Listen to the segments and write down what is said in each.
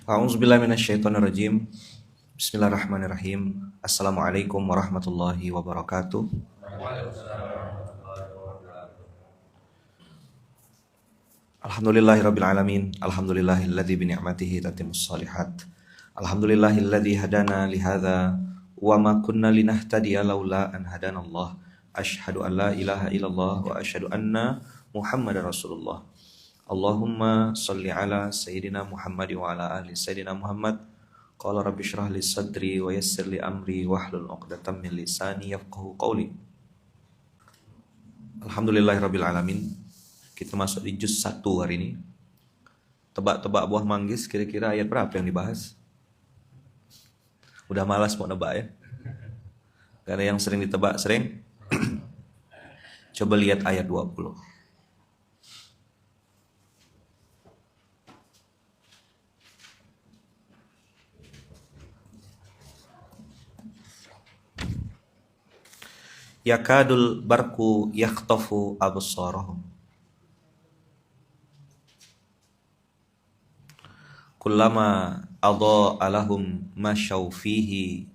A'udzubillahi minasyaitonirrajim. Bismillahirrahmanirrahim. Assalamualaikum warahmatullahi wabarakatuh. Alhamdulillahirabbil alamin. Alhamdulillahilladzi bi ni'matihi tatimmus shalihat. Alhamdulillahilladzi hadana li hadza wa ma kunna linahtadiya laula an hadanallah. Asyhadu an la ilaha illallah wa asyhadu anna Muhammadar Rasulullah. Allahumma sholli ala sayyidina Muhammad wa ala ali sayyidina Muhammad. Qala rabbi shrah li sadri wa yassir li amri wahlul 'uqdatam min lisani yafqahu qawli. Alhamdulillahirabbil alamin. Kita masuk di juz 1 hari ini. Tebak-tebak buah manggis, kira-kira ayat berapa yang dibahas? Udah malas mau nebak ya. Karena yang sering ditebak sering. Coba lihat ayat 20. Yakadul barku yakhtafu absarahum. Kullama adha'a lahum masyaw fihi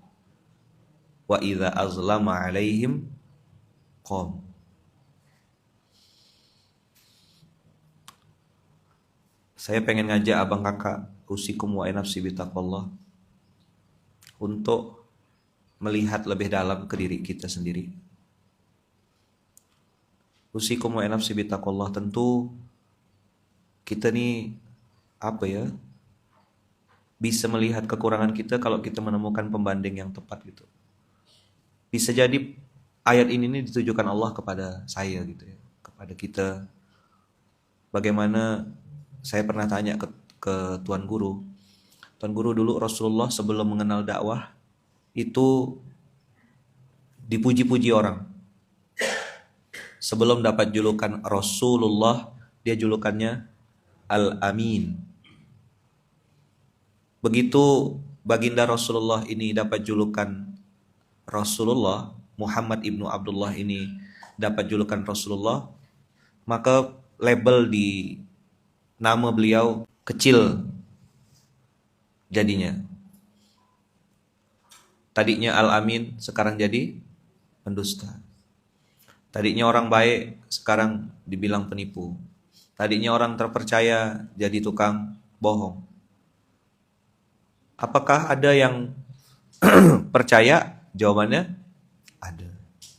wa idza azlama alaihim qam. Saya pengen ngajak abang kakak usikum wa nafsi bitaqwallah untuk melihat lebih dalam ke diri kita sendiri. Usikum wa nafsi bitaqwallah, tentu kita nih bisa melihat kekurangan kita kalau kita menemukan pembanding yang tepat gitu. Bisa jadi ayat ini ditujukan Allah kepada saya gitu ya, kepada kita. Bagaimana saya pernah tanya ke Tuan Guru. Tuan Guru dulu Rasulullah sebelum mengenal dakwah itu dipuji-puji orang. Sebelum dapat julukan Rasulullah, dia julukannya Al-Amin. Begitu baginda Rasulullah ini dapat julukan Rasulullah, Muhammad ibnu Abdullah ini dapat julukan Rasulullah, maka label di nama beliau kecil jadinya. Tadinya Al-Amin, sekarang jadi pendusta. Tadinya orang baik, sekarang dibilang penipu. Tadinya orang terpercaya, jadi tukang bohong. Apakah ada yang percaya? Jawabannya ada,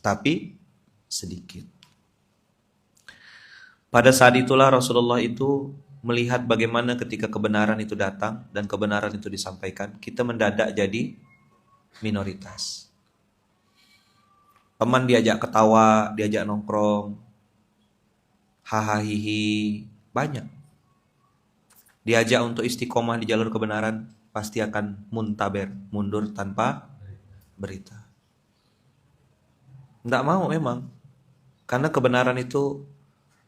tapi sedikit. Pada saat itulah Rasulullah itu melihat bagaimana ketika kebenaran itu datang dan kebenaran itu disampaikan, kita mendadak jadi minoritas. Teman diajak ketawa, diajak nongkrong, hahaha, banyak. Diajak untuk istiqomah di jalur kebenaran, pasti akan muntaber, mundur tanpa berita. Tidak mau memang, karena kebenaran itu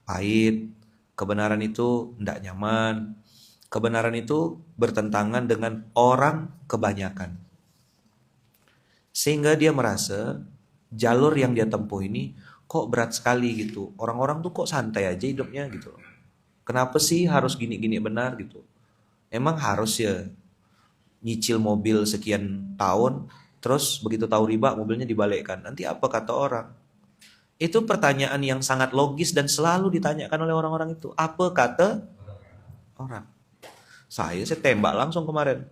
pahit, kebenaran itu tidak nyaman, kebenaran itu bertentangan dengan orang kebanyakan. Sehingga dia merasa jalur yang dia tempuh ini kok berat sekali gitu. Orang-orang tuh kok santai aja hidupnya gitu. Kenapa sih harus gini-gini benar gitu? Emang harus ya nyicil mobil sekian tahun, terus begitu tahu riba mobilnya dibalikkan. Nanti apa kata orang? Itu pertanyaan yang sangat logis dan selalu ditanyakan oleh orang-orang itu. Apa kata orang? Saya tembak langsung kemarin.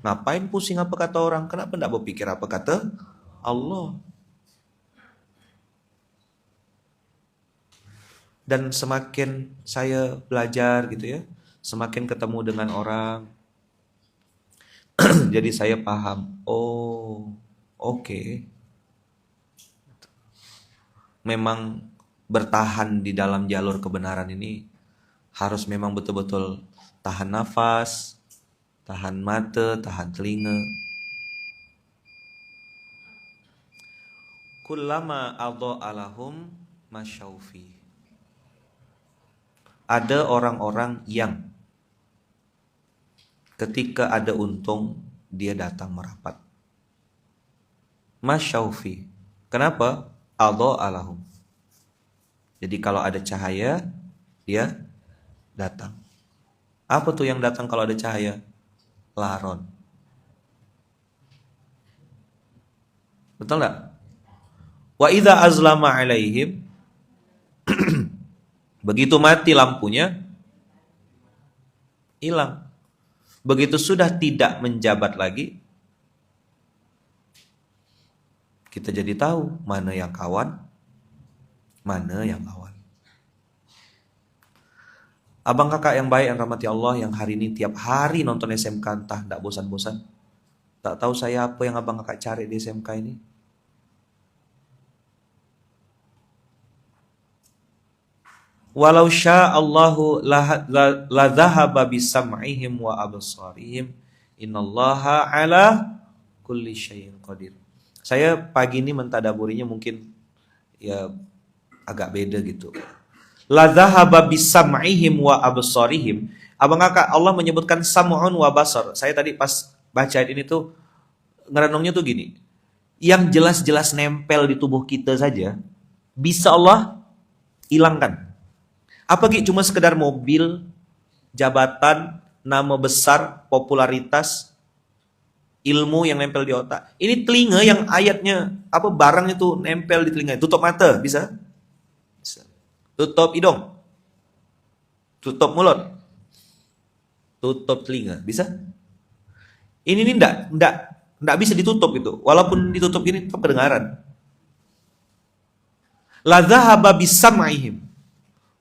Ngapain pusing apa kata orang? Kenapa tidak berpikir apa kata Allah? Dan semakin saya belajar gitu ya, semakin ketemu dengan orang, jadi saya paham, oh oke. Memang bertahan di dalam jalur kebenaran ini harus memang betul-betul tahan nafas, tahan mata, tahan telinga. Kullama adha'a lahum masyaufi. Ada orang-orang yang ketika ada untung, dia datang merapat. Masyaufi. Kenapa? Adha'a lahum. Jadi kalau ada cahaya, dia datang. Apa tuh yang datang kalau ada cahaya? laron. Betul nggak? Wa idza azlama alaihim, begitu mati lampunya, hilang. Begitu sudah tidak menjabat lagi, kita jadi tahu mana yang kawan, mana yang lawan. Abang kakak yang baik yang rahmati Allah, yang hari ini tiap hari nonton SMK, entah tidak bosan-bosan. Tak tahu saya apa yang abang kakak cari di SMK ini. Walau sya'allahu la dhahaba bisam'ihim wa absarihim, innallaha ala kulli syai'in qadir. Saya pagi ini mentadaburinya mungkin ya agak beda gitu. La dhahaba bisam'ihim wa absarihim. Abang kakak, Allah menyebutkan sam'un wa basar. Saya tadi pas baca ini tuh ngerenungnya tuh gini. Yang jelas-jelas nempel di tubuh kita saja bisa Allah hilangkan. Apa gitu? Cuma sekedar mobil, jabatan, nama besar, popularitas, ilmu yang nempel di otak. Ini telinga yang ayatnya apa barang itu nempel di telinga. Tutup mata bisa? Bisa. Tutup hidung. Tutup mulut. Tutup telinga, bisa? Ini enggak bisa ditutup itu. Walaupun ditutup ini tetap kedengaran. La dhahaba bisam'ihim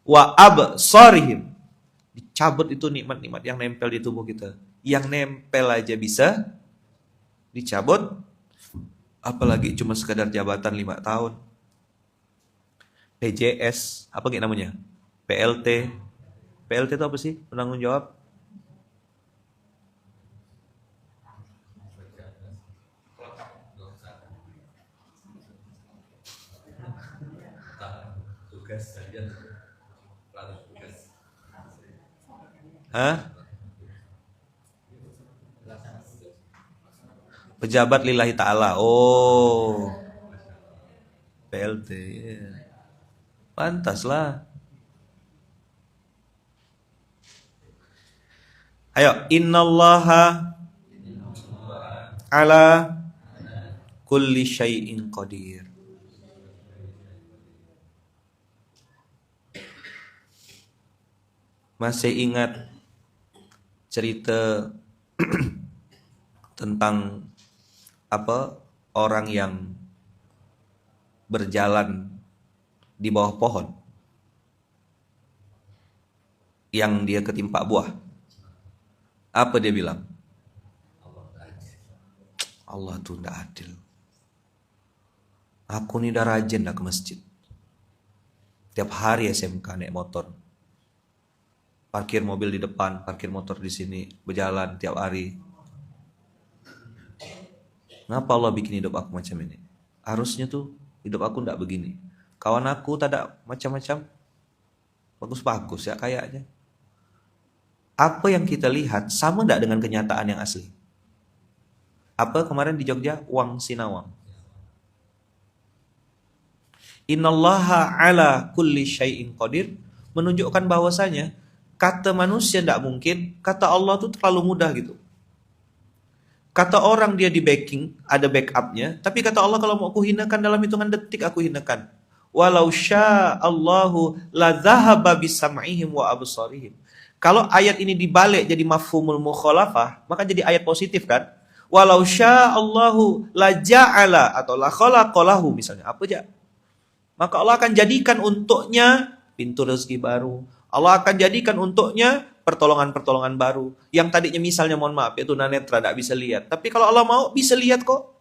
wa absarihim. Dicabut itu nikmat-nikmat yang nempel di tubuh kita. Yang nempel aja bisa dicabut, apalagi cuma sekadar jabatan 5 tahun. PJS, apa gitu namanya? PLT. PLT itu apa sih? Penanggung jawab. Hah? Pejabat lillahi ta'ala. Oh, PLT. Pantaslah. Ayo, innallaha ala kulli syai'in qadir. Masih ingat cerita tentang apa orang yang berjalan di bawah pohon yang dia ketimpa buah? Apa dia bilang? Allah tuh tidak adil. Aku nih udah rajin dah ke masjid. Tiap hari SMK naik motor. Parkir mobil di depan, parkir motor di sini, berjalan tiap hari. Kenapa Allah bikin hidup aku macam ini? Harusnya tuh hidup aku ndak begini. Kawan aku tak ada macam-macam. Bagus-bagus ya kayaknya. Apa yang kita lihat sama ndak dengan kenyataan yang asli? Apa kemarin di Jogja? Wang Sinawang. Innallaha ala kulli syai'in qadir menunjukkan bahwasanya kata manusia ndak mungkin, kata Allah tuh terlalu mudah gitu. Kata orang dia di backing, ada backupnya. Tapi kata Allah kalau mau aku hinakan dalam hitungan detik aku hinakan. Walau sya'allahu la dhahaba bisam'ihim wa absarihim. Kalau ayat ini dibalik jadi mafhumul mukhalafah, maka jadi ayat positif kan? Walau sya'allahu la ja'ala atau la khalaqalahu misalnya. Apa aja? Maka Allah akan jadikan untuknya pintu rezeki baru. Allah akan jadikan untuknya pertolongan-pertolongan baru. Yang tadinya misalnya mohon maaf itu tunanetra tidak bisa lihat. Tapi kalau Allah mau bisa lihat kok.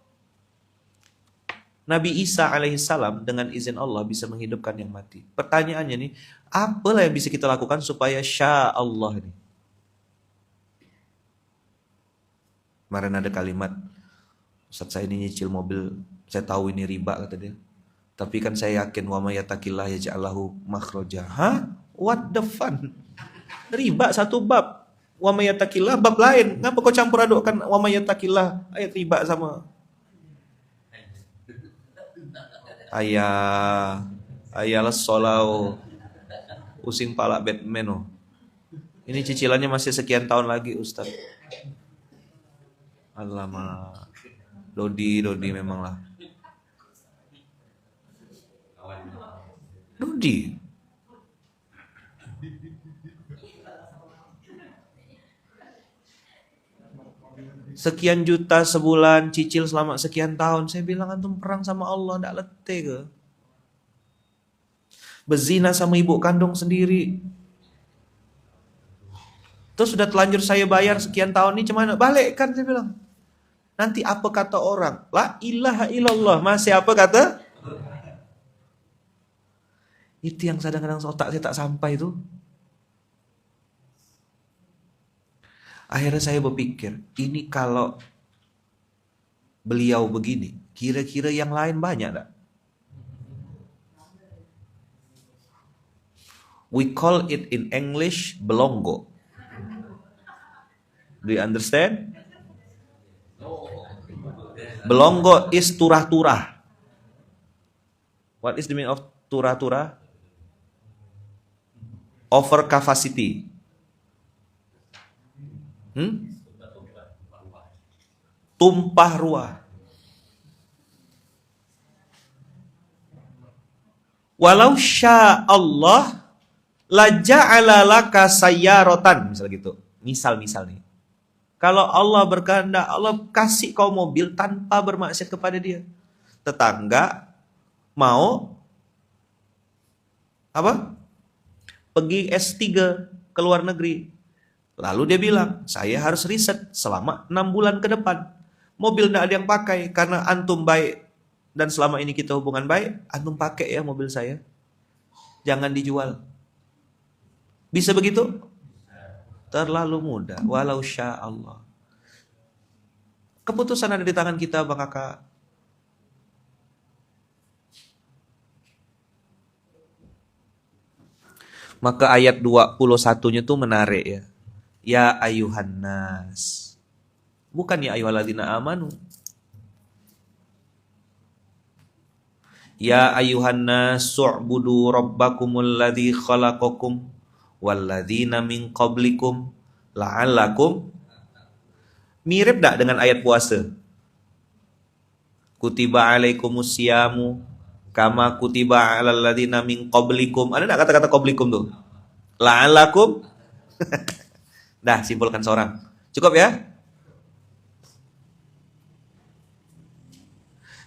Nabi Isa alaihissalam dengan izin Allah bisa menghidupkan yang mati. Pertanyaannya nih, apalah yang bisa kita lakukan supaya sya Allah ini? Kemarin ada kalimat, Ustaz saya ini nyicil mobil, saya tahu ini riba kata dia. Tapi kan saya yakin wa may yattaqillah yaj'alhu makhraja. Hah? What the fun? Riba satu bab, wa may yattaqillah bab lain. Ngapa kau campur adukkan wa may yattaqillah ayat riba sama ayalah solau pusing pala Batman oh. Ini cicilannya masih sekian tahun lagi Ustaz. Alamak. Dodi memang lah. Dodi. Sekian juta sebulan, cicil selama sekian tahun. Saya bilang antum perang sama Allah, ndak letih ke? Berzina sama ibu kandung sendiri. Terus sudah telanjur saya bayar sekian tahun ini, cuman balikkan, saya bilang. Nanti apa kata orang? La ilaha illallah. Masih apa kata? Itu yang kadang-kadang otak saya tak sampai itu. Akhirnya saya berpikir, ini kalau beliau begini, kira-kira yang lain banyak tak? We call it in English belongo. Do you understand? Belongo is turah-turah. What is the meaning of turah-turah? Over capacity. Tumpah ruah. Walau sya Allah la ja'ala laka sayyaratan, misal gitu. Misal nih. Kalau Allah berkehendak, Allah kasih kau mobil tanpa bermaksiat kepada dia. Tetangga mau apa? Pergi S3 ke luar negeri. Lalu dia bilang, saya harus riset selama 6 bulan ke depan. Mobil tidak ada yang pakai karena antum baik dan selama ini kita hubungan baik, antum pakai ya mobil saya. Jangan dijual. Bisa begitu? Terlalu mudah. Walau sya Allah. Keputusan ada di tangan kita, Bang Kakak. Maka ayat 21-nya tuh menarik ya. Ya ayuhan nas. Bukan ya ayyuhalladzina amanu. Ya ayuhan nas su'budu rabbakumul ladzi khalaqakum walladzina min qablikum la'allakum. Mirip tak dengan ayat puasa? Kutiba alaikumus siyamu kama kutiba alal ladzina min qablikum. Ada enggak kata-kata qablikum tuh? La'allakum. Dah, simpulkan seorang. Cukup ya?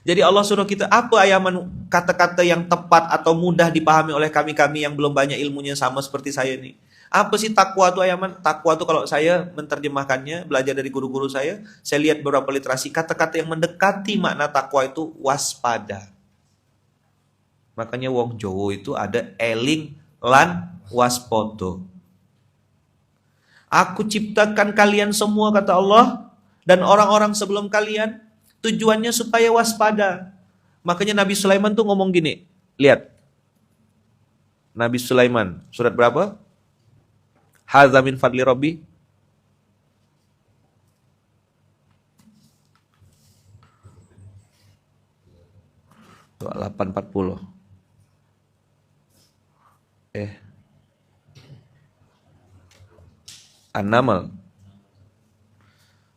Jadi Allah suruh kita, apa ayaman kata-kata yang tepat atau mudah dipahami oleh kami-kami yang belum banyak ilmunya sama seperti saya nih. Apa sih takwa itu ayaman? Takwa itu kalau saya menerjemahkannya, belajar dari guru-guru saya lihat beberapa literasi, kata-kata yang mendekati makna takwa itu waspada. Makanya wong Jowo itu ada eling lan waspodo. Aku ciptakan kalian semua, kata Allah, dan orang-orang sebelum kalian, tujuannya supaya waspada. Makanya Nabi Sulaiman tuh ngomong gini. Lihat. Nabi Sulaiman, surat berapa? Hadza min fadli Rabbi. Tuh, 840. An-Naml.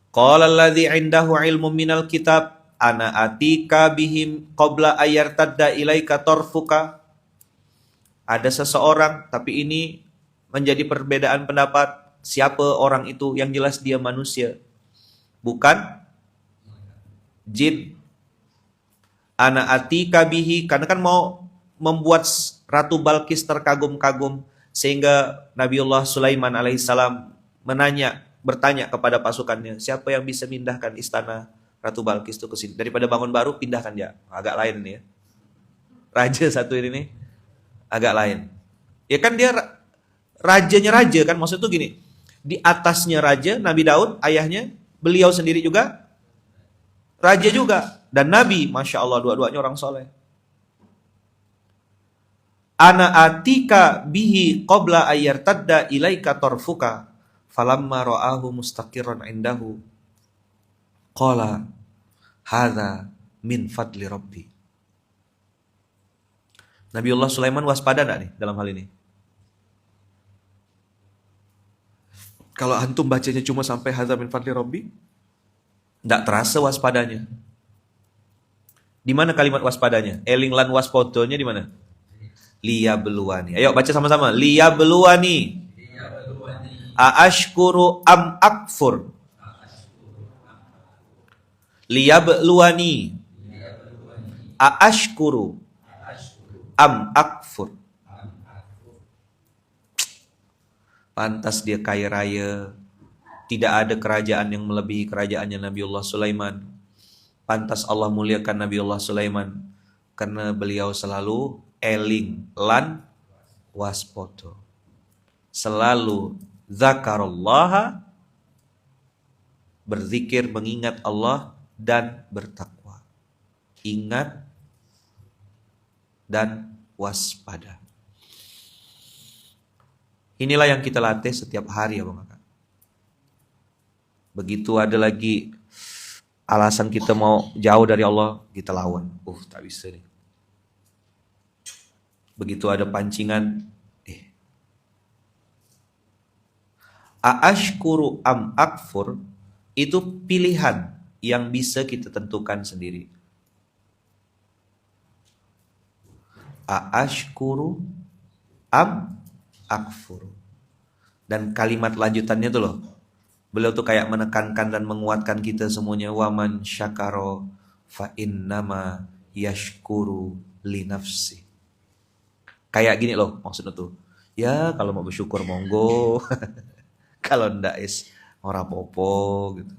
Qala alladzi 'indahu 'ilmun minal kitab ana atika bihim qabla ayartadda ilaika tarfuka. Ada seseorang, tapi ini menjadi perbedaan pendapat. Siapa orang itu? Yang jelas dia manusia, bukan jin. Ana atika bihi, karena kan mau membuat Ratu Balkis terkagum-kagum, sehingga Nabiullah Sulaiman alaihissalam bertanya kepada pasukannya, siapa yang bisa pindahkan istana Ratu Balkis itu ke sini? Daripada bangun baru, pindahkan ya. Agak lain ini ya. Raja satu ini nih, agak lain. Ya kan dia rajanya raja kan, maksud tuh gini. Di atasnya raja, Nabi Daud, ayahnya, beliau sendiri juga raja juga. Dan Nabi, Masya Allah, dua-duanya orang soleh. Ana atika bihi qabla ayyartadda ilaika tarfuka. Falamma ra'ahu mustaqiran indahu qala hadza min fadli rabbi. Nabiullah Sulaiman waspada enggak nih dalam hal ini? Kalau antum bacanya cuma sampai hadza min fadli rabbi, Nggak terasa waspadanya. Di mana kalimat waspadanya? Eling lan waspodonya di mana? Liyabluwani. Ayo baca sama-sama. Liyabluwani. Aashkuru am akfur. Liyabluwani. Aashkuru am akfur. Pantas dia kaya raya. Tidak ada kerajaan yang melebihi kerajaannya Nabiullah Sulaiman. Pantas Allah muliakan Nabiullah Sulaiman karena beliau selalu eling lan waspodo. Selalu zakarullaha, berzikir, mengingat Allah dan bertakwa. Ingat dan waspada. Inilah yang kita latih setiap hari ya Bang. Begitu ada lagi alasan kita mau jauh dari Allah, kita lawan. Tak bisa nih. Begitu ada pancingan, aashkuru am akfur, itu pilihan yang bisa kita tentukan sendiri. Aashkuru am akfur. Dan kalimat lanjutannya tuh loh, beliau tuh kayak menekankan dan menguatkan kita semuanya. Waman syakaro fa innama yashkuru li nafsi. Kayak gini loh maksudnya tuh. Ya kalau mau bersyukur monggo. Kalau ndak ora popo gitu.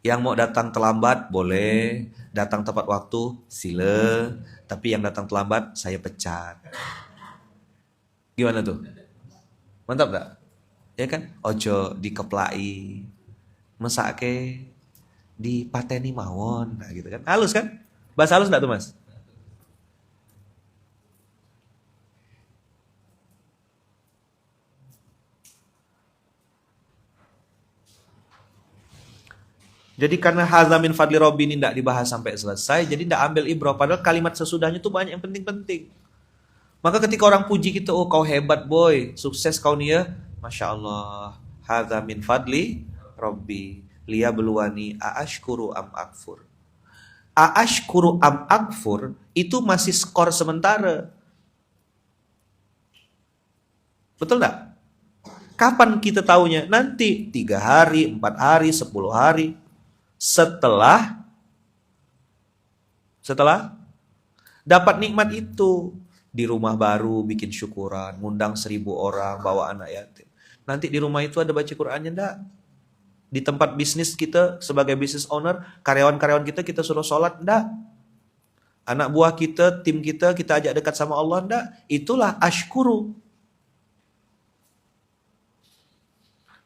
Yang mau datang terlambat boleh, datang tepat waktu sila, tapi yang datang terlambat saya pecat. Gimana tuh? Mantap enggak? Ya kan? Ojo dikeplai. Mesake dipateni mawon, nah gitu kan. Halus kan? Bahasa halus enggak tuh, Mas? Jadi karena hadza min fadli rabbi ini tidak dibahas sampai selesai, jadi tidak ambil ibrah. Padahal kalimat sesudahnya itu banyak yang penting-penting. Maka ketika orang puji kita, oh kau hebat boy, sukses kau nih ya, masya Allah. Hadza min fadli rabbi liyabluwani aashkuru am akfur. Aashkuru am akfur itu masih skor sementara. Betul nggak? Kapan kita tahunya? Nanti 3 hari, 4 hari, 10 hari. Setelah dapat nikmat itu, di rumah baru bikin syukuran, ngundang 1000 orang, bawa anak yatim. Nanti di rumah itu ada baca Qur'annya enggak? Di tempat bisnis kita sebagai business owner, karyawan-karyawan kita suruh sholat enggak? Anak buah kita, tim kita ajak dekat sama Allah enggak? Itulah ashkuru.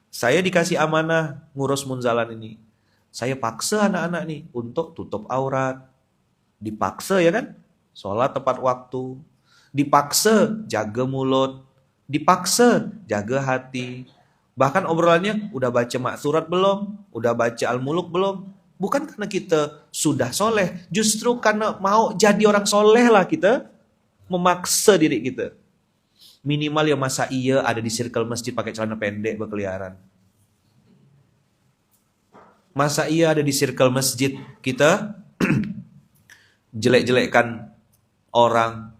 Saya dikasih amanah ngurus munzalan ini. Saya paksa anak-anak nih untuk tutup aurat. Dipaksa ya kan? Sholat tepat waktu. Dipaksa jaga mulut. Dipaksa jaga hati. Bahkan obrolannya udah baca maksurat belum? Udah baca al-muluk belum? Bukan karena kita sudah soleh. Justru karena mau jadi orang soleh lah kita memaksa diri kita. Minimal ya masa iya ada di circle masjid pakai celana pendek berkeliaran. Masa iya ada di circle masjid kita jelek-jelekkan orang.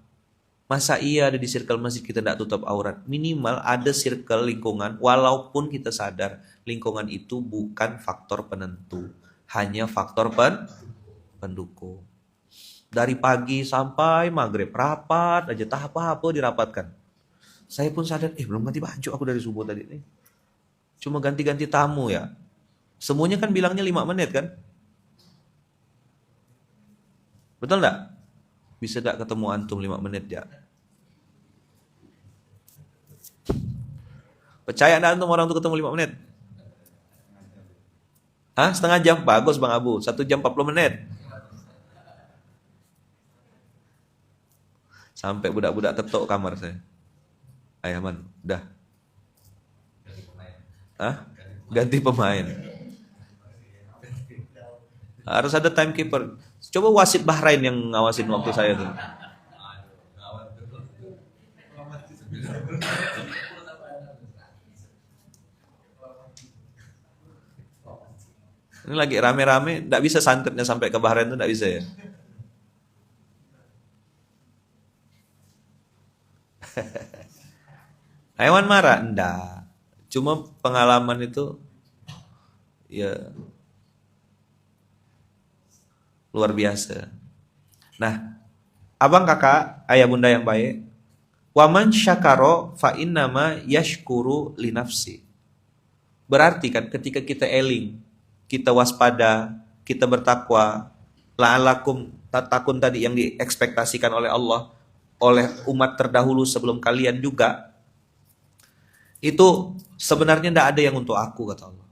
Masa iya ada di circle masjid kita tidak tutup aurat. Minimal ada circle lingkungan, walaupun kita sadar lingkungan itu bukan faktor penentu, hanya faktor pendukung. Dari pagi sampai maghrib rapat aja, tak apa-apa dirapatkan. Saya pun sadar, belum ganti baju aku dari subuh tadi nih. Cuma ganti-ganti tamu ya. Semuanya kan bilangnya 5 menit kan? Betul enggak? Bisa enggak ketemu antum 5 menit ya? Percaya enggak antum orang tuh ketemu 5 menit? Hah? Setengah jam? Bagus Bang Abu. 1 jam 40 menit. Sampai budak-budak tetok kamar saya. Ayaman, udah. Hah? Ganti pemain. Harus ada timekeeper. Coba wasit Bahrain yang ngawasin waktu saya tuh. Ini lagi rame-rame, nggak bisa santetnya sampai ke Bahrain tuh nggak bisa ya. Hewan marah? Enggak. Cuma pengalaman itu ya luar biasa. Nah, abang kakak, ayah bunda yang baik, waman syakaro fa innama yashkuru li nafsi. Berarti kan ketika kita eling, kita waspada, kita bertakwa, la'alakum tatakun tadi yang diekspektasikan oleh Allah, oleh umat terdahulu sebelum kalian juga, itu sebenarnya tidak ada yang untuk aku, kata Allah.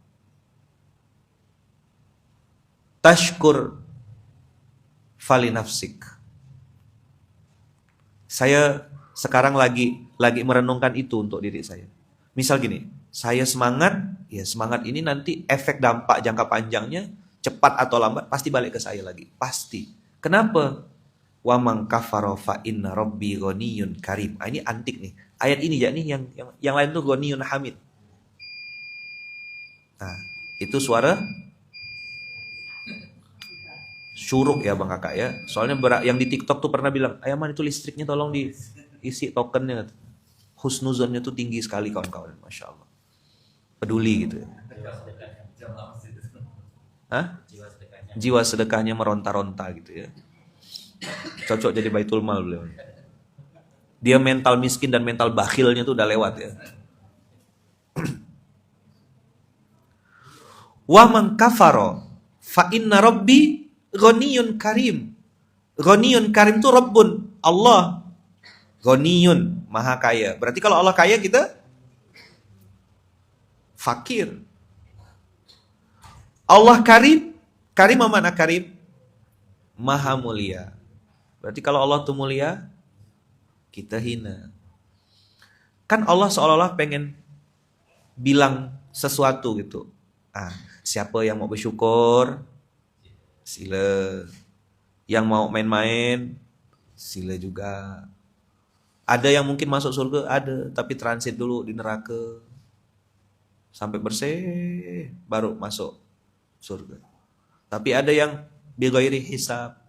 Tashkur fali nafsik. Saya sekarang lagi merenungkan itu untuk diri saya. Misal gini, saya semangat, ya semangat ini nanti efek dampak jangka panjangnya cepat atau lambat pasti balik ke saya lagi, pasti. Kenapa? Wa man kafara fa inna rabbi ghaniyun karim. Ah, ini antik nih. Ayat ini ya nih yang lain tuh ghaniyun hamid. Nah, itu suara syuruk ya Bang Kakak ya. Soalnya yang di TikTok tuh pernah bilang, "Ayaman itu listriknya tolong diisi tokennya." Husnuzonnya tuh tinggi sekali kawan-kawan, Masya Allah. Peduli gitu ya. Hah? Jiwa sedekahnya meronta-ronta gitu ya. Cocok jadi baitul mal beliau. Dia mental miskin dan mental bakhilnya tuh udah lewat ya. Wa man kafaro fa inna rabbi ghaniyun karim. Ghaniyun karim tuh Rabbun, Allah. Ghaniyun, maha kaya. Berarti kalau Allah kaya kita fakir. Allah karim, karim mana karim? Maha mulia. Berarti kalau Allah tuh mulia, kita hina. Kan Allah seolah-olah pengen bilang sesuatu gitu. Ah, siapa yang mau bersyukur, sila. Yang mau main-main, sila juga. Ada yang mungkin masuk surga, ada, tapi transit dulu di neraka. Sampai bersih, baru masuk surga. Tapi ada yang bighairi hisab.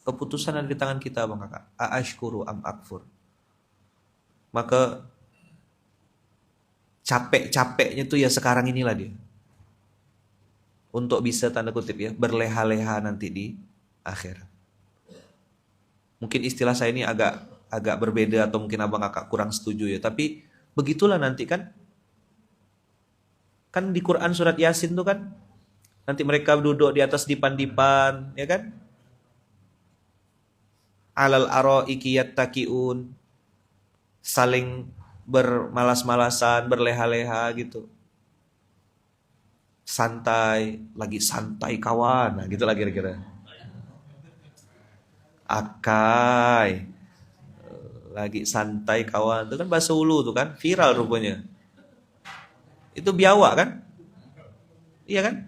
Keputusan ada di tangan kita, Bang Kakak. Aashkuru am akfur. Maka capek-capeknya tuh ya sekarang inilah dia. Untuk bisa tanda kutip ya, berleha-leha nanti di akhirat. Mungkin istilah saya ini agak berbeda atau mungkin Abang Kakak kurang setuju ya, tapi begitulah nanti kan. Kan di Quran surat Yasin tuh kan nanti mereka duduk di atas dipan-dipan, ya kan? Alal araiki yattaqiun, saling bermalas-malasan, berleha-leha gitu. Santai, lagi santai kawan, nah gitu lah kira-kira. Akai, lagi santai kawan, itu kan bahasa ulu tuh kan, viral rupanya. Itu biawak kan? Iya kan?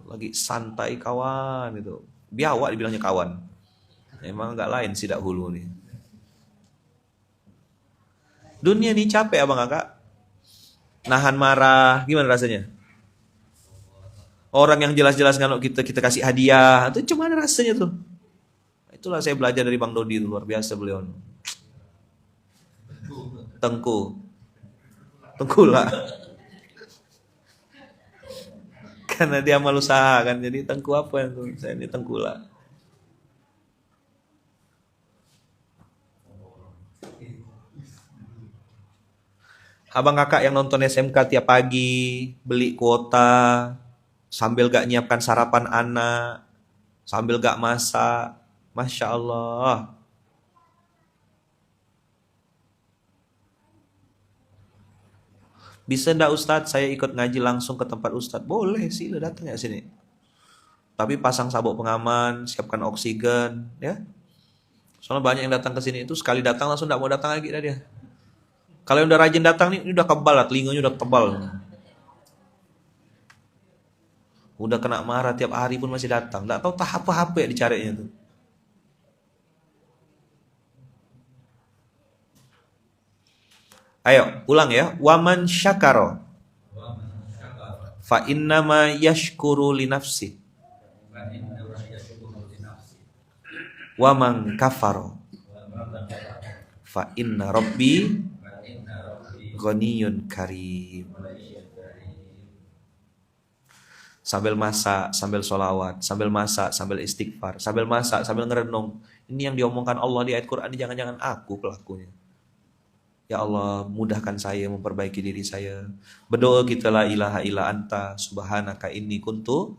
Lagi santai kawan gitu. Biawak dibilangnya kawan. Emang nggak lain sidak hulu nih. Dunia nih capek abang kakak. Nahan marah, gimana rasanya? Orang yang jelas-jelas kalau kita kasih hadiah, itu cuma rasanya tuh. Itulah saya belajar dari Bang Dodi, luar biasa beliau. Tengku lah. Karena dia malu usaha kan, jadi tengku apa yang tuh? Saya ini tengkulak. Abang kakak yang nonton SMK tiap pagi, beli kuota, sambil gak nyiapkan sarapan anak, sambil gak masak, Masya Allah. Bisa ndak Ustadz saya ikut ngaji langsung ke tempat Ustadz? Boleh sih, datang ya sini. Tapi pasang sabuk pengaman, siapkan oksigen, ya. Soalnya banyak yang datang ke sini itu sekali datang langsung ndak mau datang lagi dah dia. Kalau yang udah rajin datang nih, ini udah kebal lah, telinganya udah tebal. Udah kena marah tiap hari pun masih datang. Nggak tahu tahap apa ya dicarinya tuh. Ayo, ulang ya. Waman syakaro fa innama yashkuru li nafsi wa man kafara fa inna rabbi ghaniyun karim. Sambil masak, sambil sholawat, sambil masak, sambil istighfar, sambil masak, sambil ngerenung. Ini yang diomongkan Allah di ayat Quran, jangan-jangan aku pelakunya. Ya Allah, mudahkan saya memperbaiki diri saya. Berdoa kita, la ilaha illa anta subhanaka inni kuntu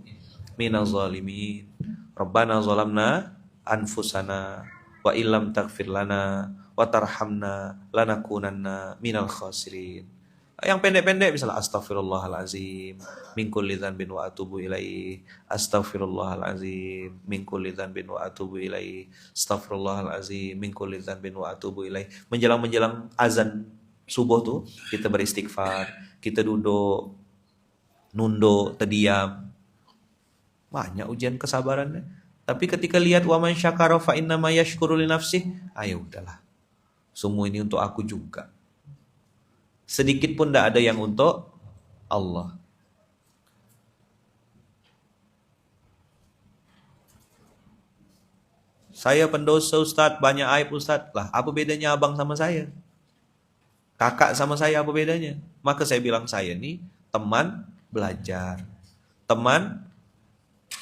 minaz zalimin. Rabbana zalamna anfusana wa illam taghfir lana wa tarhamna lanakunanna minal khasirin. Yang pendek-pendek misalnya astaghfirullahalazim min kulli dzanbin wa atubu ilaihi, astaghfirullahalazim min kulli dzanbin wa atubu ilaihi, astaghfirullahalazim min kulli dzanbin wa atubu ilaihi. Menjelang azan subuh tuh kita beristighfar, kita duduk, nunduk, terdiam. Banyak ujian kesabarannya. Tapi ketika lihat wa man syakara fa innama yashkuru li nafsihi, ayo udahlah. Semua ini untuk aku juga. Sedikit pun tidak ada yang untuk Allah. Saya pendosa Ustadz, banyak aib Ustadz. Lah, apa bedanya abang sama saya? Kakak sama saya apa bedanya? Maka saya bilang saya ini teman belajar. Teman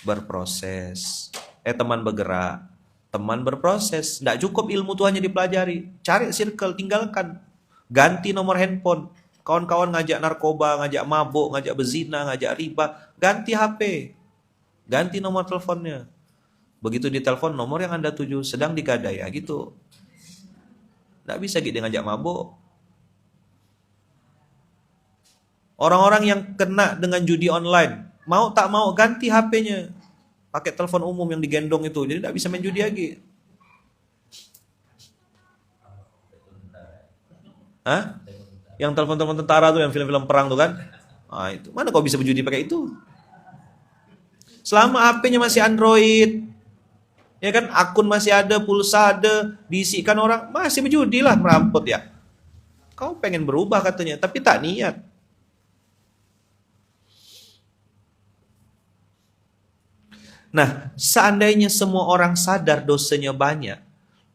berproses. Teman bergerak. Teman berproses. Tidak cukup ilmu itu hanya dipelajari. Cari circle, tinggalkan. Ganti nomor handphone. Kawan-kawan ngajak narkoba, ngajak mabuk, ngajak bezina, ngajak riba. Ganti HP. Ganti nomor teleponnya. Begitu ditelepon nomor yang Anda tuju sedang digadai. Ya gitu. Nggak bisa gitu ngajak mabuk. Orang-orang yang kena dengan judi online. Mau tak mau ganti HP-nya. Pakai telepon umum yang digendong itu. Jadi nggak bisa main judi lagi. Hah? Yang telepon-telepon tentara tuh, yang film-film perang tuh kan? Nah, itu mana kau bisa berjudi pakai itu? Selama HP-nya masih Android, ya kan, akun masih ada, pulsa ada, diisikan orang, masih berjudi lah, merampok ya. Kau pengen berubah katanya, tapi tak niat. Nah, seandainya semua orang sadar dosanya banyak,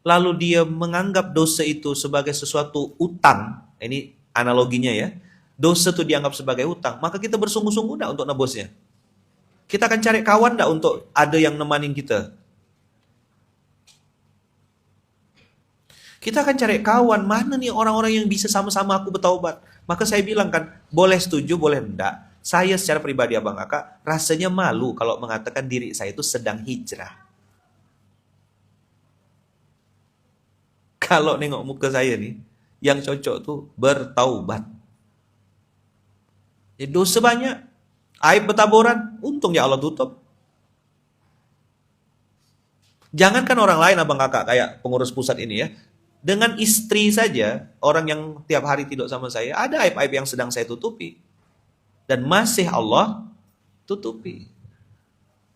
lalu dia menganggap dosa itu sebagai sesuatu utang, ini analoginya ya, dosa itu dianggap sebagai utang, maka kita bersungguh-sungguh enggak untuk nebusnya? Kita akan cari kawan enggak untuk ada yang nemanin kita? Kita akan cari kawan, mana nih orang-orang yang bisa sama-sama aku bertaubat? Maka saya bilang kan, boleh setuju, boleh enggak. Saya secara pribadi Abang Kakak, rasanya malu kalau mengatakan diri saya itu sedang hijrah. Kalau nengok muka saya nih, yang cocok tuh bertaubat. Ya, dosa banyak, aib bertaburan, untung ya Allah tutup. Jangankan orang lain Abang Kakak kayak pengurus pusat ini ya, dengan istri saja, orang yang tiap hari tidur sama saya, ada aib-aib yang sedang saya tutupi. Dan masih Allah tutupi.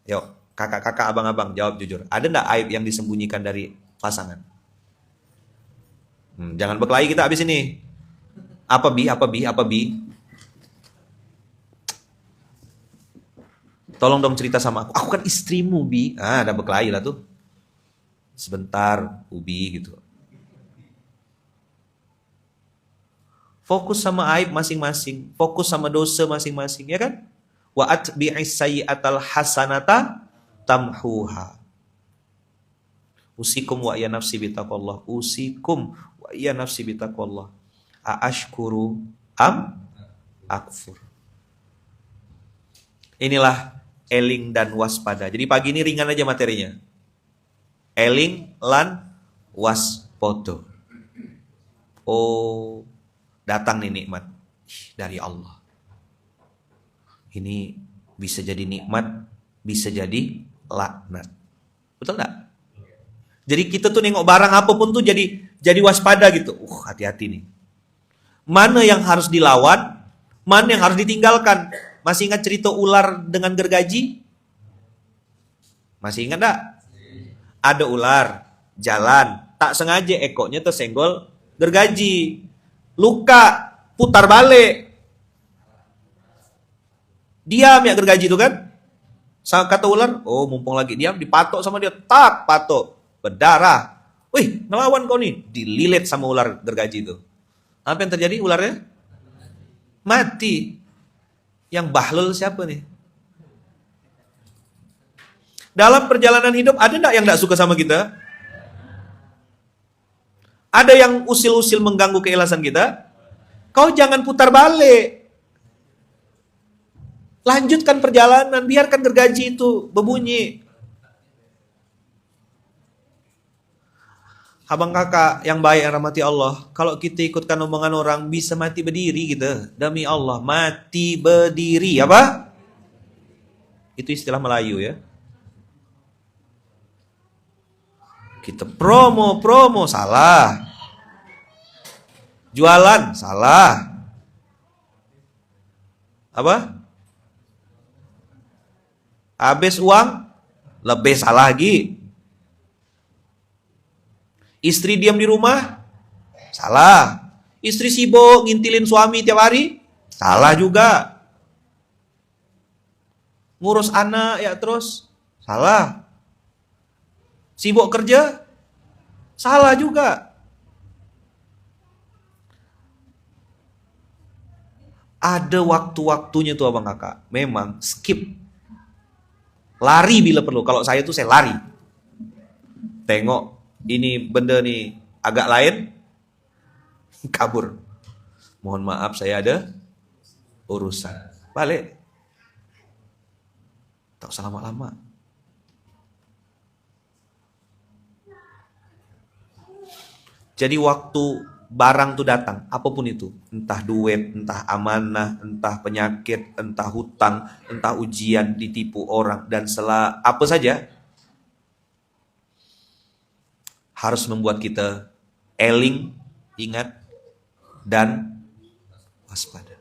Yuk, kakak-kakak, abang-abang, jawab jujur. Ada enggak aib yang disembunyikan dari pasangan? Jangan berkelahi kita habis ini. Apa bi? Tolong dong cerita sama aku. Aku kan istrimu, Bi. Ada berkelahi lah tuh. Sebentar, Ubi gitu. Fokus sama aib masing-masing. Fokus sama dosa masing-masing, ya kan? Wa atbi'is sayyi'atal hasanata tamhuha. Usikum wa ya nafsi bitaqwallah. Usikum wa ya nafsi bitaqwallah. Aashkuru am akfur. Inilah eling dan waspada. Jadi pagi ini ringan aja materinya. Eling lan waspodo. Oh, datang nih nikmat dari Allah. Ini bisa jadi nikmat, bisa jadi laknat. Betul enggak? Jadi kita tuh nengok barang apapun tuh jadi waspada gitu. Hati-hati nih. Mana yang harus dilawan, mana yang harus ditinggalkan. Masih ingat cerita ular dengan gergaji? Masih ingat enggak? Ada ular jalan, tak sengaja ekornya tersenggol gergaji. Luka, putar balik. Diam ya gergaji itu kan. Kata ular, oh mumpung lagi diam, dipatok sama dia, tak patok, berdarah. Wih, ngelawan kau nih, dililit sama ular gergaji itu. Apa yang terjadi ularnya? Mati. Yang bahlul siapa nih? Dalam perjalanan hidup ada enggak yang enggak suka sama kita? Ada yang usil-usil mengganggu keikhlasan kita? Kau jangan putar balik. Lanjutkan perjalanan, biarkan gergaji itu berbunyi. Abang kakak yang baik yang rahmati Allah, kalau kita ikutkan omongan orang bisa mati berdiri gitu. Demi Allah, mati berdiri. Apa? Itu istilah Melayu ya. Kita promo salah. Jualan salah. Apa? Habis uang lebih salah lagi. Istri diam di rumah salah. Istri sibuk ngintilin suami tiap hari salah juga. Ngurus anak ya terus salah. Sibuk kerja salah juga. Ada waktu-waktunya tuh abang kakak. Memang skip. Lari bila perlu. Kalau saya tuh saya lari. Tengok ini benda nih agak lain, kabur. Mohon maaf saya ada urusan. Balik. Tak usah lama-lama. Jadi waktu barang tuh datang, apapun itu, entah duit, entah amanah, entah penyakit, entah hutang, entah ujian, ditipu orang, dan apa saja, harus membuat kita eling, ingat, dan waspada.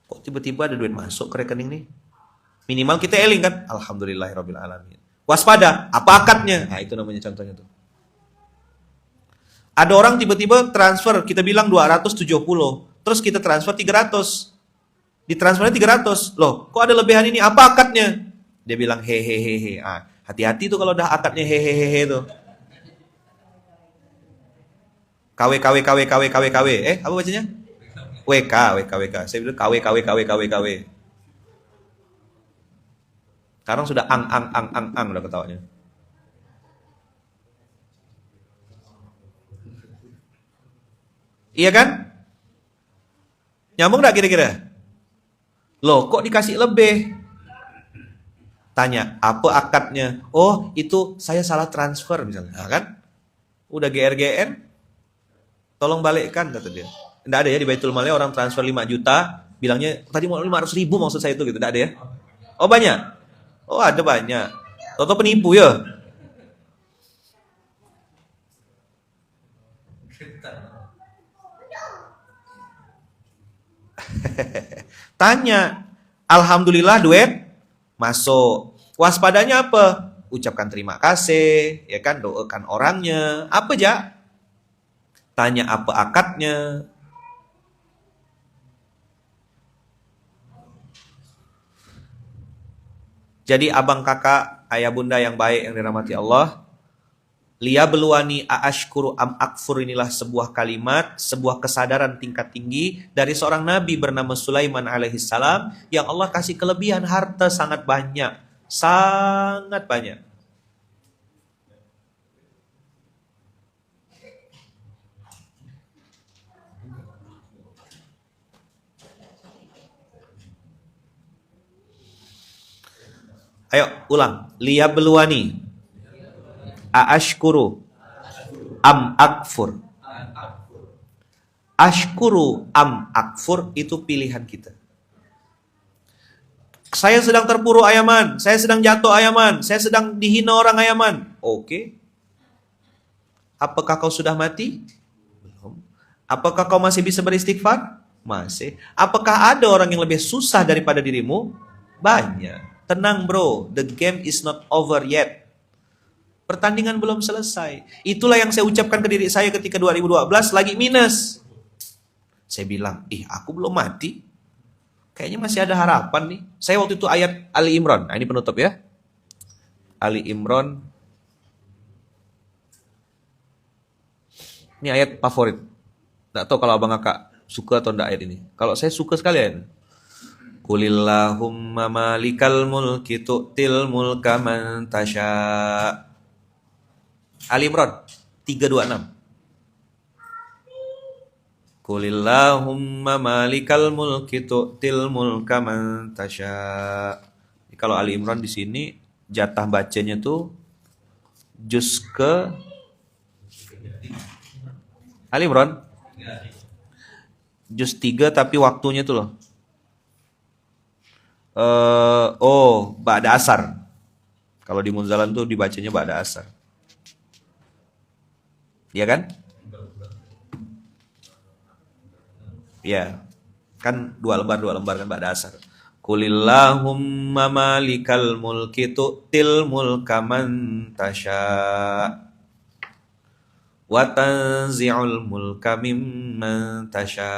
Kok tiba-tiba ada duit masuk ke rekening nih? Minimal kita eling kan? Alhamdulillahirabbil alamin. Waspada, apa akadnya? Nah, itu namanya contohnya tuh. Ada orang tiba-tiba transfer, kita bilang 270, terus kita transfer 300. Ditransfernya 300. Loh, kok ada lebihan ini? Apa akadnya? Dia bilang hehehehe. Hati-hati tuh kalau udah akadnya hehehehe tuh. KW. Apa bacanya? WK. Saya bilang KW. Sekarang sudah ang udah ketawanya. Iya kan? Nyambung gak kira-kira? Loh, kok dikasih lebih? Tanya, apa akadnya? Oh, itu saya salah transfer misalnya. Nah, kan? Udah GR, tolong balikkan, kata dia. Nggak ada ya di Baitul Malnya orang transfer 5 juta, bilangnya, tadi mau 500.000 maksud saya itu gitu. Nggak ada ya? Oh, banyak? Oh, ada banyak. Toto penipu ya? Tanya, alhamdulillah duit masuk. Waspadanya apa? Ucapkan terima kasih, ya kan, doakan orangnya. Apa aja? Tanya apa akadnya. Jadi abang kakak, ayah bunda yang baik yang dirahmati Allah, liya beluani aashkuru am akfur, inilah sebuah kalimat, sebuah kesadaran tingkat tinggi dari seorang nabi bernama Sulaiman alaihissalam yang Allah kasih kelebihan harta sangat banyak. Sangat banyak. Ayo ulang. Liya beluani aashkuru am akfur. Ashkuru am akfur itu pilihan kita. Saya sedang terpuruk ayaman, saya sedang jatuh ayaman, saya sedang dihina orang ayaman. Oke. Apakah kau sudah mati? Belum. Apakah kau masih bisa beristighfar? Masih. Apakah ada orang yang lebih susah daripada dirimu? Banyak. Tenang bro, the game is not over yet. Pertandingan belum selesai. Itulah yang saya ucapkan ke diri saya ketika 2012 lagi minus. Saya bilang, aku belum mati. Kayaknya masih ada harapan nih. Saya waktu itu ayat Ali Imran. Nah, ini penutup ya. Ali Imran. Ini ayat favorit. Nggak tahu kalau abang kakak suka atau enggak ayat ini. Kalau saya suka sekalian. Qulillahumma malikal mulki tu'til mulka man tasha. Ali Imran 326. Qulillahumma malikal mulki tu'til mulka man tasha. Kalau Ali Imran di sini jatah bacanya tuh juz ke Ali Imran juz 3 tapi waktunya tuh loh. Ba'da asar. Kalau di Munzalan tuh dibacanya ba'da asar. Iya kan? Ya, kan dua lembar kan ba'da asar. Qulillahumma malikal mulki tu'til mulka man tasha wa tanzi'ul mulka mimman tasha.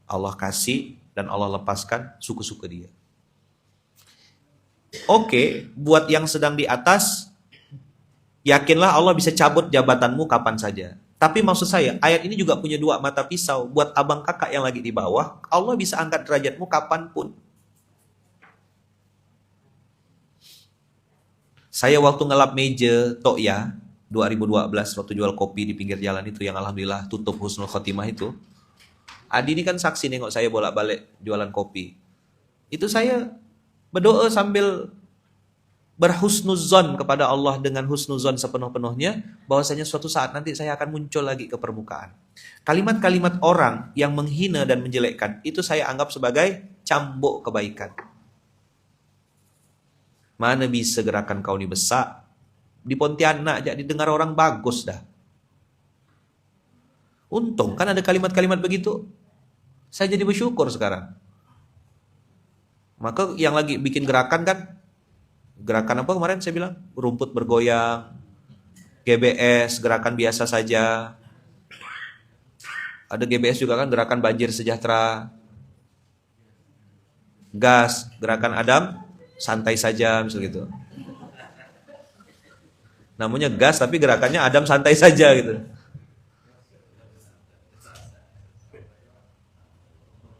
Allah kasih dan Allah lepaskan suka-suka dia. Oke, buat yang sedang di atas, yakinlah Allah bisa cabut jabatanmu kapan saja. Tapi maksud saya, ayat ini juga punya dua mata pisau. Buat abang kakak yang lagi di bawah, Allah bisa angkat derajatmu kapanpun. Saya waktu ngelap meja Tokya 2012, waktu jual kopi di pinggir jalan itu, yang alhamdulillah tutup husnul khotimah itu. Adi ini kan saksi nengok saya bolak-balik jualan kopi. Itu saya berdoa sambil berhusnuzon kepada Allah dengan husnuzon sepenuh-penuhnya, bahwasanya suatu saat nanti saya akan muncul lagi ke permukaan. Kalimat-kalimat orang yang menghina dan menjelekkan itu saya anggap sebagai cambuk kebaikan. Mana bisa gerakan kau ini besar? Di Pontianak aja didengar orang bagus dah. Untung kan ada kalimat-kalimat begitu. Saya jadi bersyukur sekarang. Maka yang lagi bikin gerakan kan, gerakan apa kemarin saya bilang? Rumput bergoyang, GBS, gerakan biasa saja. Ada GBS juga kan, gerakan banjir sejahtera. Gas, gerakan Adam, santai saja, misal gitu. Namanya gas tapi gerakannya Adam santai saja gitu.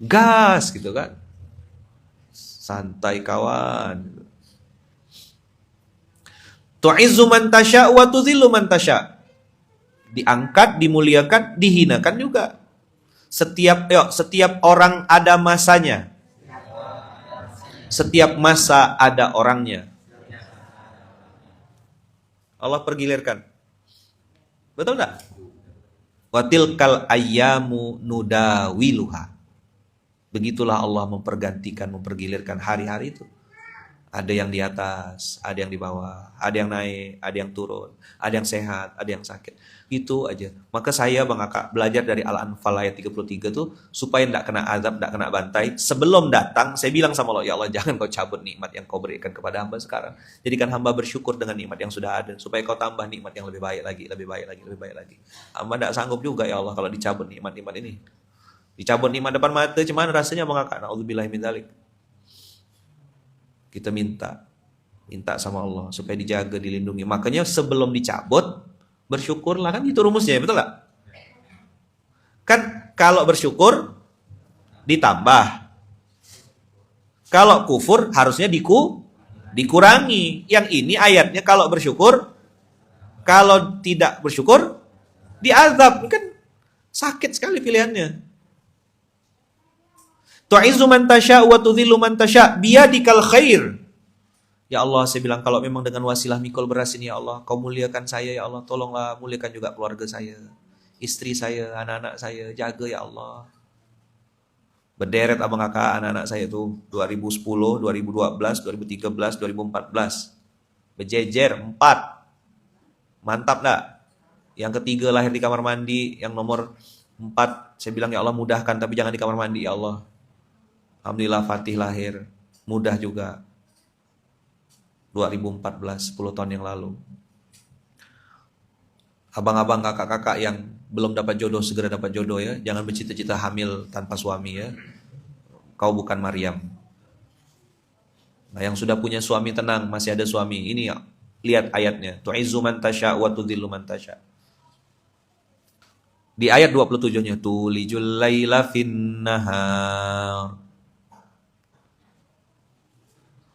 Gas gitu kan. Santai kawan. Tu'izzu man tasya wa tudhillu man tasya. Diangkat, dimuliakan, dihinakan juga. Setiap orang ada masanya. Setiap masa ada orangnya. Allah pergilirkan. Betul enggak? Wa tilkal ayyamu nudawiluha. Begitulah Allah mempergilirkan hari-hari itu. Ada yang di atas, ada yang di bawah, ada yang naik, ada yang turun, ada yang sehat, ada yang sakit. Itu aja. Maka saya Bang Kakak belajar dari Al-Anfal ayat 33 tuh supaya tidak kena azab, tidak kena bantai. Sebelum datang, saya bilang sama Allah, ya Allah jangan kau cabut nikmat yang kau berikan kepada hamba sekarang. Jadikan hamba bersyukur dengan nikmat yang sudah ada. Supaya kau tambah nikmat yang lebih baik lagi, lebih baik lagi, lebih baik lagi. Hamba tidak sanggup juga ya Allah kalau dicabut nikmat-nikmat ini. Dicabut nikmat depan mata, cuman rasanya Bang Kakak. Na'udzubillahi min dzalik. Kita minta sama Allah supaya dijaga, dilindungi. Makanya sebelum dicabut, bersyukurlah, kan itu rumusnya, betul nggak? Kan kalau bersyukur ditambah, kalau kufur harusnya dikurangi. Yang ini ayatnya kalau bersyukur, kalau tidak bersyukur diazab. Kan sakit sekali pilihannya. Tu'izzu man tasya wa tudhillu man tasya biyadikal khair. Ya Allah, saya bilang kalau memang dengan wasilah mikul beras ini ya Allah, kau muliakan saya ya Allah, tolonglah muliakan juga keluarga saya, istri saya, anak-anak saya, jaga ya Allah. Berderet abang kakak anak-anak saya itu 2010, 2012, 2013, 2014. Berjejer 4. Mantap enggak? Yang ketiga lahir di kamar mandi, yang nomor 4 saya bilang ya Allah mudahkan tapi jangan di kamar mandi ya Allah. Alhamdulillah Fatih lahir mudah juga 2014, 10 tahun yang lalu. Abang-abang kakak-kakak yang belum dapat jodoh segera dapat jodoh ya. Jangan bercita-cita hamil tanpa suami ya. kau bukan Maryam. Nah, yang sudah punya suami tenang, masih ada suami. Ini ya, lihat ayatnya. Tu'izzu man tasya wa tudhillu man tasya. Di ayat 27-nya, tulijul laila fin nahar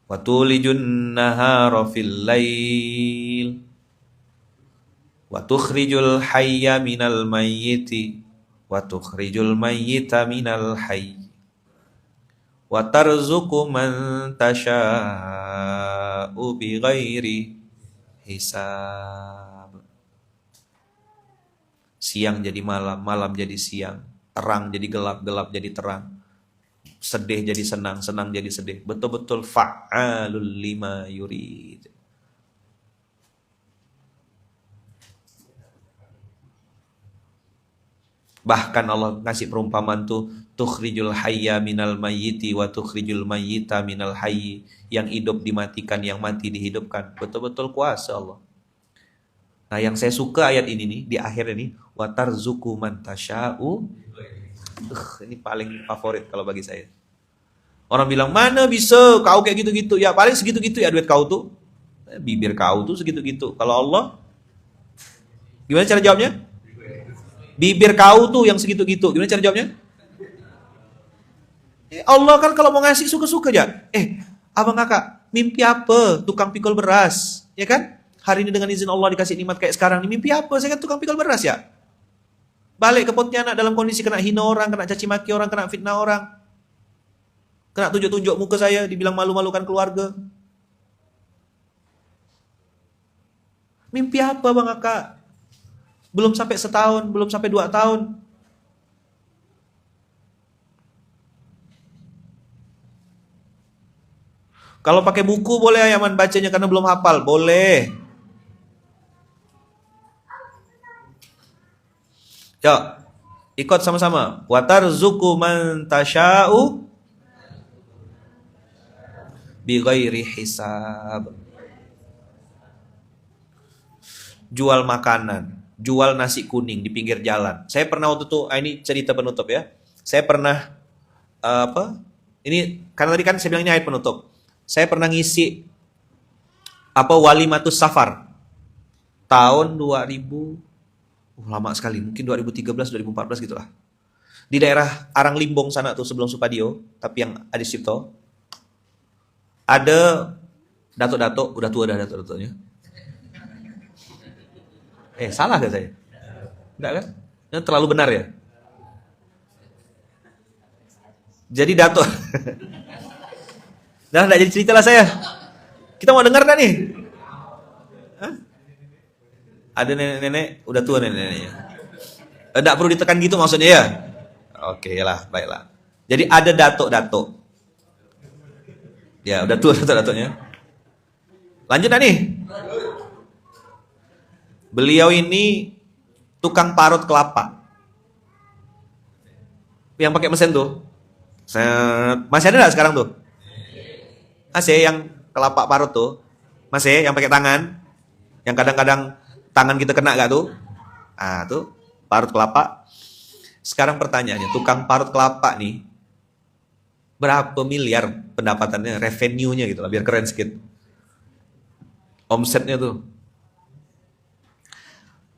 wa tulijun nahara fil lail wa tukhrijul hayya minal mayyiti wa tukhrijul mayyita minal hayy wa tarzuqu man tasha'u bighairi hisab. Siang jadi malam, malam jadi siang, terang jadi gelap, gelap jadi terang, sedih jadi senang, senang jadi sedih. Betul-betul fa'alul lima yurid. Bahkan Allah ngasih perumpamaan tuh, tukhrijul hayya minal mayyiti wa tukhrijul mayyita minal hayyi. Yang hidup dimatikan, yang mati dihidupkan. Betul-betul kuasa Allah. Nah, yang saya suka ayat ini nih, di akhir ini, wa tarzuqu man tasya'u. Ini paling favorit kalau bagi saya. Orang bilang, mana bisa kau kayak gitu-gitu? Ya paling segitu-gitu ya duit kau tuh. Bibir kau tuh segitu-gitu. Kalau Allah, gimana cara jawabnya? Bibir kau tuh yang segitu-gitu. Gimana cara jawabnya? Allah kan kalau mau ngasih suka-suka aja. Abang kakak, mimpi apa? Tukang pikul beras. Ya kan? Hari ini dengan izin Allah dikasih nikmat kayak sekarang. Ini mimpi apa? Saya kan tukang pikul beras ya. Balik ke Pontianak dalam kondisi kena hina orang, kena caci maki orang, kena fitnah orang. Kena tunjuk-tunjuk muka saya, dibilang malu-malukan keluarga. Mimpi apa bang kakak? Belum sampai setahun, belum sampai 2 tahun. Kalau pakai buku boleh Ayaman bacanya karena belum hafal, boleh. Yuk, ikut sama-sama. Wa tarzuqu man tasya'u bighairi hisab. Jual makanan, jual nasi kuning di pinggir jalan. Saya pernah waktu itu, ini cerita penutup ya. Saya pernah Ini karena tadi kan saya bilang ini ayat penutup. Saya pernah ngisi Walimatus Safar tahun 2000, lama sekali, mungkin 2013, 2014 gitulah. Di daerah Arang Limbong sana tuh sebelum Supadio, tapi yang Adi Cipto. Ada datuk-datuk, udah tua dah datuk-datuknya. Salah gak saya? Enggak kan? Ini terlalu benar ya? Jadi datuk. Dah enggak jadi cerita lah saya. Kita mau dengar dah nih. Hah? Ada nenek-nenek, udah tua nenek-neneknya. Enggak perlu ditekan gitu maksudnya ya? Oke lah, baiklah. Jadi ada datuk-datuk. Ya, udah tua datuk-datuknya. Lanjut dah nih. Beliau ini tukang parut kelapa. Yang pakai mesin tuh. Masih ada enggak sekarang tuh? Masih yang kelapa parut tuh. Masih yang pakai tangan. Yang kadang-kadang tangan kita kena gak tuh? Tuh parut kelapa. Sekarang pertanyaannya, tukang parut kelapa nih berapa miliar pendapatannya, revenue-nya gitu lah, biar keren sedikit. Omsetnya tuh.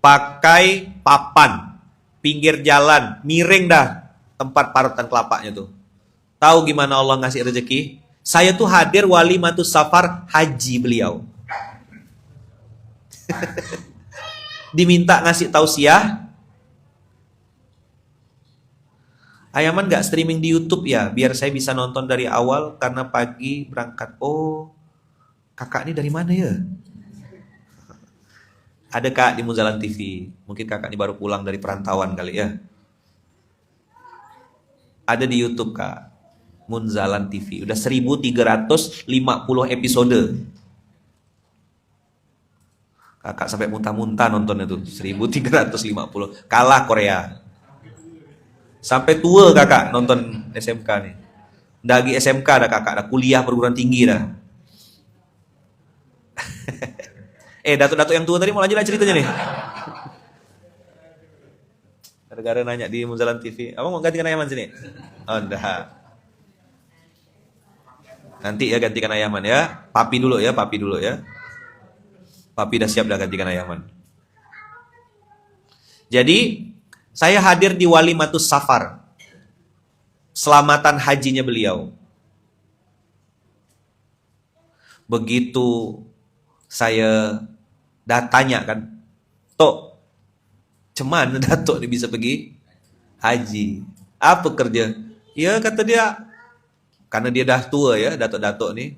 Pakai papan, pinggir jalan, miring dah tempat parutan kelapanya tuh. Tahu gimana Allah ngasih rezeki? Saya tuh hadir Walimatus Safar haji beliau. Diminta ngasih tausiah. Ayaman gak streaming di YouTube ya, biar saya bisa nonton dari awal karena pagi berangkat. Oh, kakak ini dari mana ya? Ada kak di Munzalan TV. Mungkin kakak ini baru pulang dari perantauan kali ya. Ada di YouTube kak, Munzalan TV. Udah 1350 episode. Kakak sampai muntah-muntah nontonnya tuh. 1350. Kalah Korea. Sampai tua kakak nonton SMK nih. Dagi SMK dah kakak, dah kuliah perguruan tinggi dah. Datuk-datuk yang tua tadi mau lanjut ceritanya nih. Gara-gara nanya di Munzalan TV. Abang mau gantikan Ayaman sini? Oh, enggak. Nanti ya gantikan Ayaman ya. Papi dulu ya, papi dulu ya. Papi udah siap dah gantikan Ayaman. Jadi saya hadir di Walimatus Safar, selamatan hajinya beliau. Begitu saya tanya kan, Tok, cuman Datuk ini bisa pergi haji? Apa kerja? Ya kata dia, karena dia dah tua ya, Datuk-Datuk nih.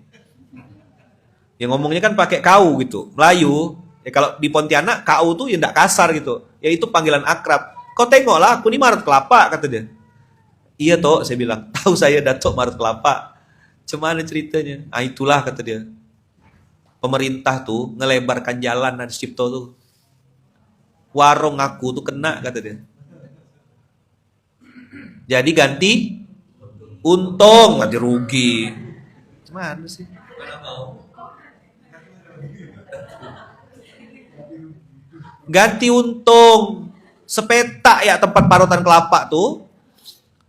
Yang ngomongnya kan pakai kau gitu, Melayu. Ya kalau di Pontianak kau tuh ya ndak kasar gitu, ya itu panggilan akrab. Kau tengoklah, aku nih Maret Kelapa, kata dia. Iya toh, saya bilang, tahu saya Datuk Maret Kelapa. Cuman ceritanya? Ah itulah kata dia. Pemerintah tuh ngelebarkan jalan Adi Sucipto tuh. Warung aku tuh kena kata dia. Jadi ganti untung, ganti rugi. Gimana sih? Ganti untung. Sepetak ya tempat parutan kelapa tuh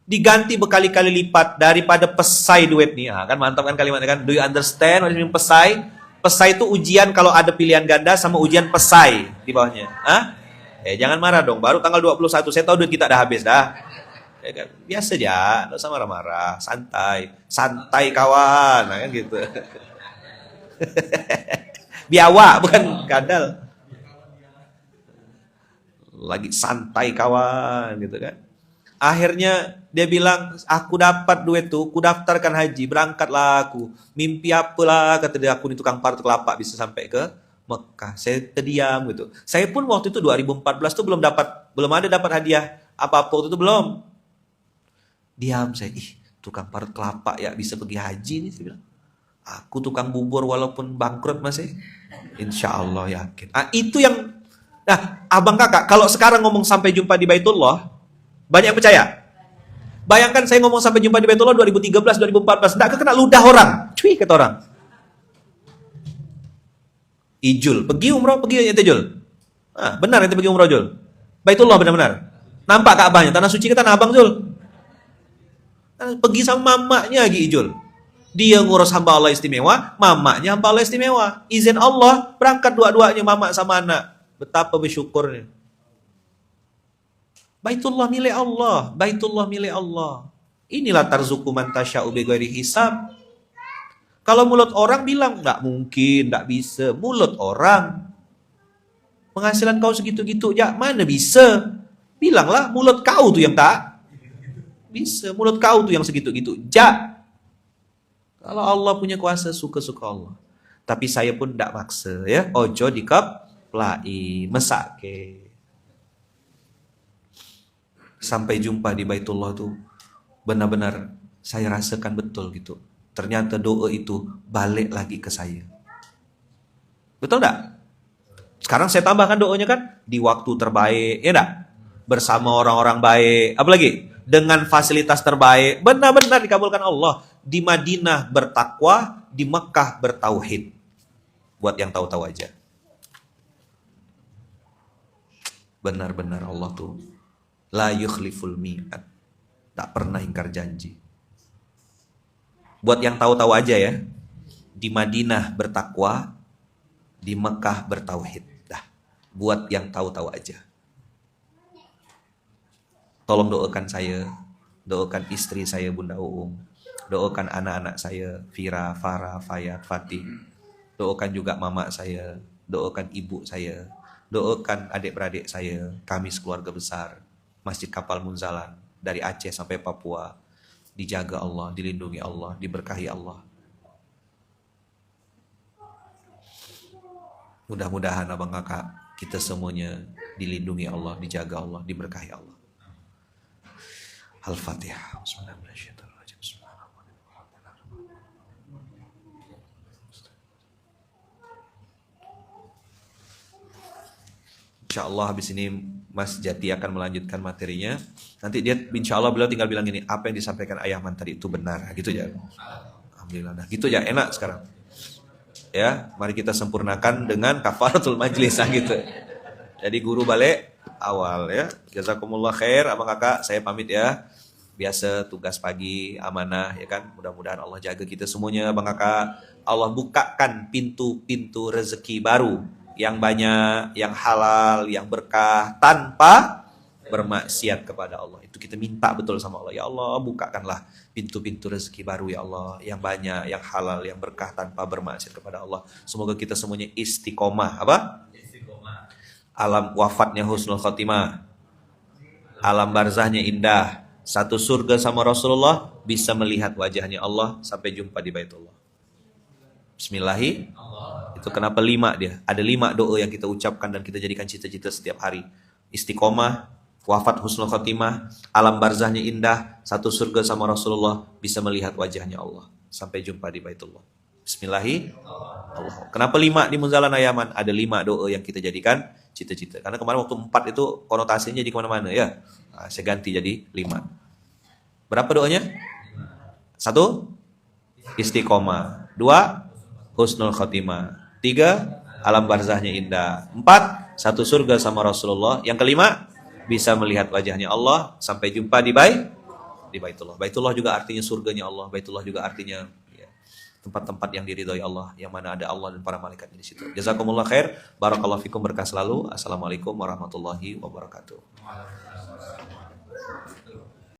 diganti berkali-kali lipat daripada pesai duit nih. Kan mantap kan kalimatnya kan? Do you understand what I mean pesai? Pesai itu ujian kalau ada pilihan ganda sama ujian pesai di bawahnya. Jangan marah dong. Baru tanggal 21. Saya tahu duit kita udah habis dah. Ya kan? Biasa aja, enggak usah marah-marah, santai. Santai kawan, nah, kan gitu. Biawak bukan kadal. Lagi santai kawan gitu kan. Akhirnya dia bilang, aku dapat duit tuh, aku daftarkan haji, berangkatlah aku. Mimpi apalah, kata dia, aku nih tukang parut kelapa bisa sampai ke Mekah. Saya terdiam gitu. Saya pun waktu itu 2014 tuh belum ada dapat hadiah apa-apa waktu itu belum. Diam saya, tukang parut kelapa ya bisa pergi haji nih, saya bilang. Aku tukang bubur walaupun bangkrut masih. Insya Allah yakin. Itu yang, nah abang kakak, kalau sekarang ngomong sampai jumpa di Baitullah, banyak yang percaya. Bayangkan saya ngomong sampai jumpa di Baitullah 2013, 2014. Nggak kena ludah orang. Cuy, kata orang. Ijul, pergi umroh, pergi ente Jul. Benar ente pergi umroh Jul. Baitullah benar-benar. Nampak Ka'bahnya, tanah suci ke tanah abang Jul. Pergi sama mamanya lagi Ijul. Dia ngurus hamba Allah istimewa, mamanya hamba Allah istimewa. Izin Allah, berangkat dua-duanya mama sama anak. Betapa bersyukurnya. Baitullah milik Allah, Baitullah milik Allah. Inilah tarzuku man tasya'u bighairi hisab. Kalau mulut orang bilang enggak mungkin, enggak bisa. Mulut orang. Penghasilan kau segitu-gitu, ya mana bisa? Bilanglah mulut kau tuh yang tak bisa. Mulut kau tuh yang segitu-gitu. Ja. Kalau Allah punya kuasa, suka-suka Allah. Tapi saya pun enggak maksa ya. Ojo dikeplai, mesake. Sampai jumpa di Baitullah tuh benar-benar saya rasakan betul gitu. Ternyata doa itu balik lagi ke saya. Betul enggak? Sekarang saya tambahkan doanya kan di waktu terbaik, ya enggak? Bersama orang-orang baik, apalagi dengan fasilitas terbaik, benar-benar dikabulkan Allah. Di Madinah bertakwa, di Mekah bertauhid. Buat yang tahu-tahu aja. Benar-benar Allah tuh la yukhliful mi'ad. Tak pernah ingkar janji. Buat yang tahu-tahu aja ya. Di Madinah bertakwa, di Mekah bertauhid. Dah. Buat yang tahu-tahu aja. Tolong doakan saya, doakan istri saya Bunda Uung, doakan anak-anak saya Vira, Farah, Fayat, Fatih. Doakan juga mama saya, doakan ibu saya, doakan adik-beradik saya, kami sekeluarga besar. Masjid Kapal Munzalan dari Aceh sampai Papua dijaga Allah, dilindungi Allah, diberkahi Allah. Mudah-mudahan abang kakak kita semuanya dilindungi Allah, dijaga Allah, diberkahi Allah. Al-Fatihah. Insya Allah habis ini Mas Jati akan melanjutkan materinya. Nanti dia insya Allah beliau tinggal bilang gini, apa yang disampaikan Ayaman tadi itu benar, gitu ya. Alhamdulillah, nah gitu ya, enak sekarang. Ya, mari kita sempurnakan dengan kafaratul majlis, gitu. Jadi guru balik awal ya. Jazakumullah khair, abang kakak, saya pamit ya. biasa tugas pagi, amanah ya kan. Mudah-mudahan Allah jaga kita semuanya Bang Kakak. Allah bukakan pintu-pintu rezeki baru yang banyak, yang halal, yang berkah tanpa bermaksiat kepada Allah. Itu kita minta betul sama Allah. Ya Allah, bukakanlah pintu-pintu rezeki baru ya Allah, yang banyak, yang halal, yang berkah tanpa bermaksiat kepada Allah. Semoga kita semuanya istiqomah. Apa? Istiqomah. Alam wafatnya husnul khotimah. Alam barzahnya indah. Satu surga sama Rasulullah, bisa melihat wajahnya Allah sampai jumpa di Baitullah. Bismillahirrahmanirrahim. Itu kenapa 5 dia? Ada 5 doa yang kita ucapkan dan kita jadikan cita-cita setiap hari. Istiqomah, wafat husnul khotimah, alam barzahnya indah, satu surga sama Rasulullah, bisa melihat wajahnya Allah sampai jumpa di Baitullah. Bismillahirrahmanirrahim. Kenapa 5 di Munzalan Ayaman? Ada 5 doa yang kita jadikan cita-cita. Karena kemarin waktu 4 itu konotasinya jadi kemana-mana ya. Nah, saya ganti jadi 5. Berapa doanya? 1, istiqomah. 2, husnul khotimah. 3, alam barzahnya indah. 4, satu surga sama Rasulullah. Yang kelima, bisa melihat wajahnya Allah sampai jumpa di Baitullah. Baitullah juga artinya surganya Allah. Baitullah juga artinya ya, tempat-tempat yang diridhoi Allah, yang mana ada Allah dan para malaikat di situ. Jazakumullah khair, barakallahu fikum, berkah selalu. Assalamualaikum warahmatullahi wabarakatuh.